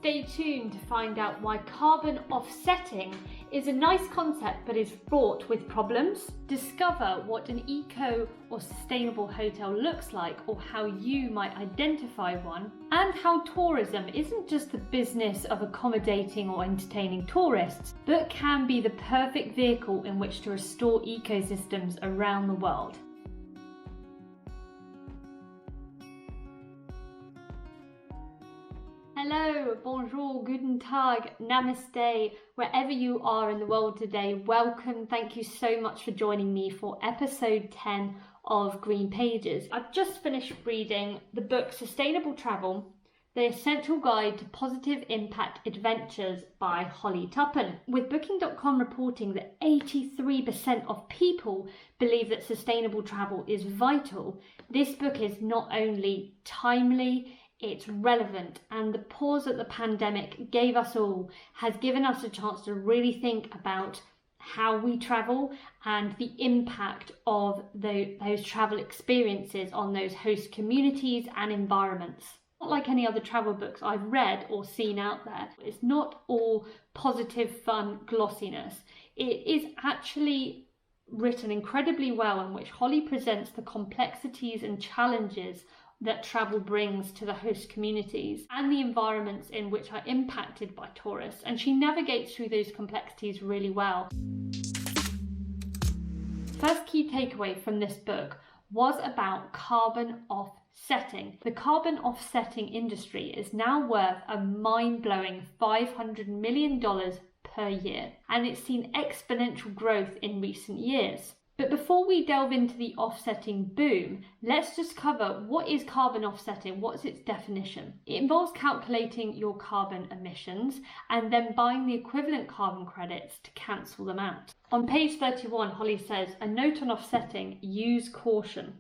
Stay tuned to find out why carbon offsetting is a nice concept but is fraught with problems. Discover what an eco or sustainable hotel looks like or how you might identify one, and how tourism isn't just the business of accommodating or entertaining tourists, but can be the perfect vehicle in which to restore ecosystems around the world. Hello, bonjour, guten tag, namaste, wherever you are in the world today, welcome. Thank you so much for joining me for episode 10 of Green Pages. I've just finished reading the book Sustainable Travel, The Essential Guide to Positive Impact Adventures by Holly Tuppen, with Booking.com reporting that 83% of people believe that sustainable travel is vital. This book is not only timely, it's relevant, and the pause that the pandemic gave us all has given us a chance to really think about how we travel and the impact of those travel experiences on those host communities and environments. Not like any other travel books I've read or seen out there. It's not all positive, fun glossiness. It is actually written incredibly well, in which Holly presents the complexities and challenges that travel brings to the host communities and the environments in which are impacted by tourists, and she navigates through those complexities really well. First key takeaway from this book was about carbon offsetting. The carbon offsetting industry is now worth a mind-blowing $500 million per year, and it's seen exponential growth in recent years. But before we delve into the offsetting boom, let's just cover what is carbon offsetting, what's its definition. It involves calculating your carbon emissions and then buying the equivalent carbon credits to cancel them out. On page 31, Holly says, a note on offsetting, use caution.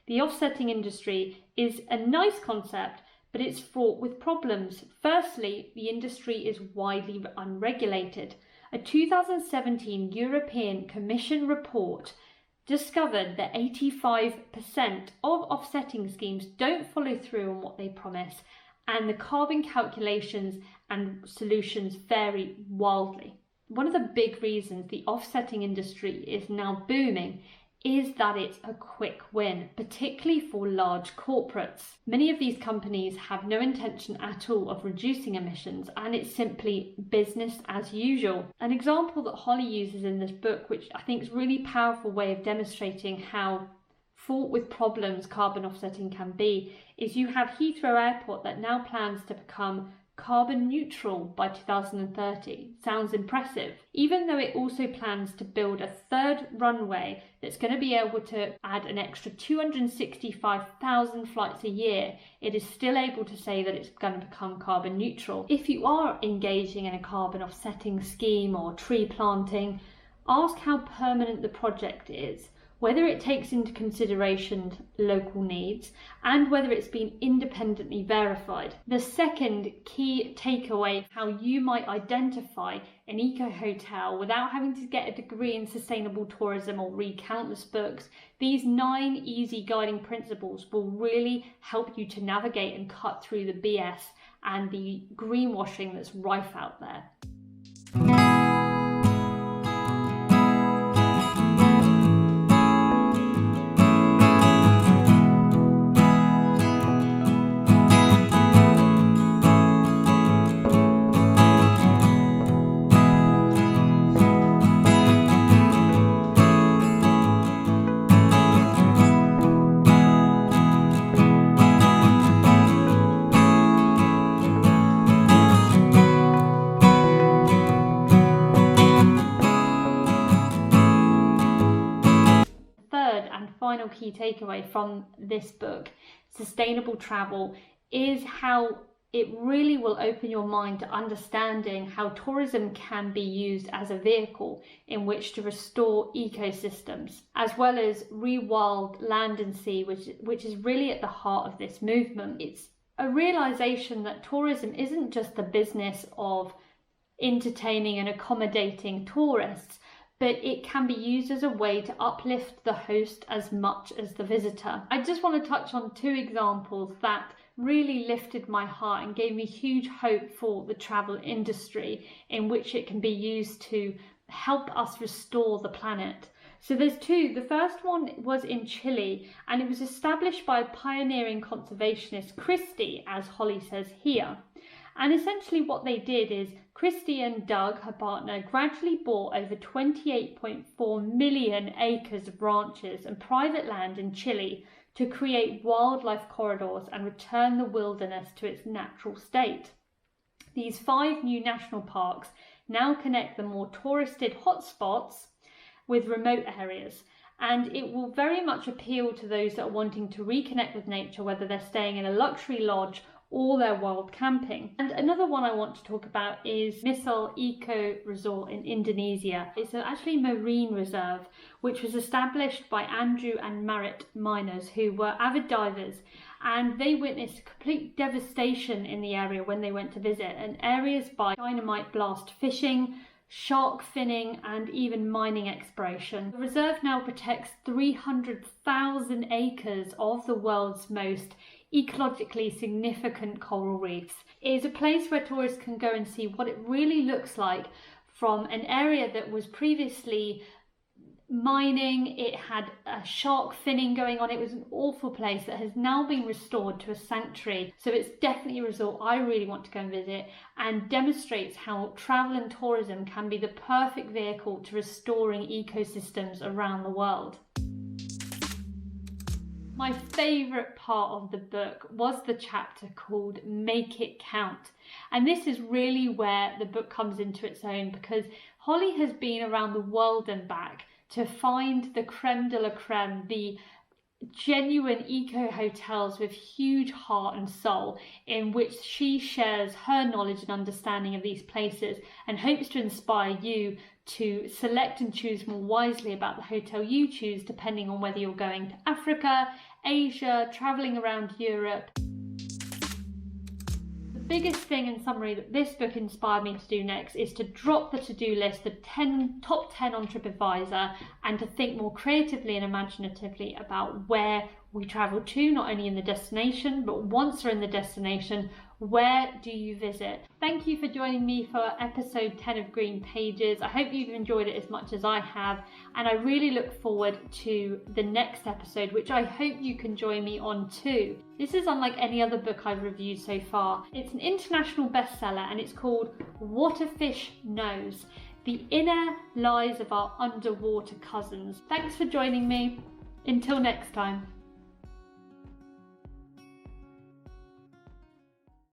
The offsetting industry is a nice concept, but it's fraught with problems. Firstly, the industry is widely unregulated. A 2017 European Commission report discovered that 85% of offsetting schemes don't follow through on what they promise, and the carbon calculations and solutions vary wildly. One of the big reasons the offsetting industry is now booming is that it's a quick win, particularly for large corporates. Many of these companies have no intention at all of reducing emissions, and it's simply business as usual. An example that Holly uses in this book, which I think is a really powerful way of demonstrating how fraught with problems carbon offsetting can be, is you have Heathrow Airport that now plans to become carbon neutral by 2030. Sounds impressive. Even though it also plans to build a third runway that's going to be able to add an extra 265,000 flights a year, it is still able to say that it's going to become carbon neutral. If you are engaging in a carbon offsetting scheme or tree planting, ask how permanent the project is, whether it takes into consideration local needs, and whether it's been independently verified. The second key takeaway, how you might identify an eco hotel without having to get a degree in sustainable tourism or read countless books. These 9 easy guiding principles will really help you to navigate and cut through the BS and the greenwashing that's rife out there. Final key takeaway from this book, Sustainable Travel, is how it really will open your mind to understanding how tourism can be used as a vehicle in which to restore ecosystems, as well as rewild land and sea, which is really at the heart of this movement. It's a realization that tourism isn't just the business of entertaining and accommodating tourists, but it can be used as a way to uplift the host as much as the visitor. I just want to touch on 2 examples that really lifted my heart and gave me huge hope for the travel industry, in which it can be used to help us restore the planet. So there's two. The first one was in Chile, and it was established by a pioneering conservationist, Christie, as Holly says here. And essentially what they did is Christie and Doug, her partner, gradually bought over 28.4 million acres of ranches and private land in Chile to create wildlife corridors and return the wilderness to its natural state. These 5 new national parks now connect the more touristed hotspots with remote areas, and it will very much appeal to those that are wanting to reconnect with nature, whether they're staying in a luxury lodge or they're wild camping. And another one I want to talk about is Misal Eco Resort in Indonesia. It's actually a marine reserve which was established by Andrew and Marit miners, who were avid divers, and they witnessed complete devastation in the area when they went to visit, and areas by dynamite blast fishing, shark finning and even mining exploration. The reserve now protects 300,000 acres of the world's most ecologically significant coral reefs. It is a place where tourists can go and see what it really looks like from an area that was previously mining. It had a shark finning going on. It was an awful place that has now been restored to a sanctuary. So it's definitely a resort I really want to go and visit, and demonstrates how travel and tourism can be the perfect vehicle to restoring ecosystems around the world. My favourite part of the book was the chapter called Make It Count. And this is really where the book comes into its own, because Holly has been around the world and back to find the creme de la creme, the genuine eco hotels with huge heart and soul, in which she shares her knowledge and understanding of these places and hopes to inspire you to select and choose more wisely about the hotel you choose, depending on whether you're going to Africa, Asia, traveling around Europe. The biggest thing in summary that this book inspired me to do next is to drop the to-do list, the top 10 on TripAdvisor, and to think more creatively and imaginatively about where we travel to, not only in the destination, but once we're in the destination, where do you visit? Thank you for joining me for episode 10 of Green Pages. I hope you've enjoyed it as much as I have, and I really look forward to the next episode, which I hope you can join me on too. This is unlike any other book I've reviewed so far. It's an international bestseller, and it's called What a Fish Knows: The Inner Lives of Our Underwater Cousins. Thanks for joining me. Until next time.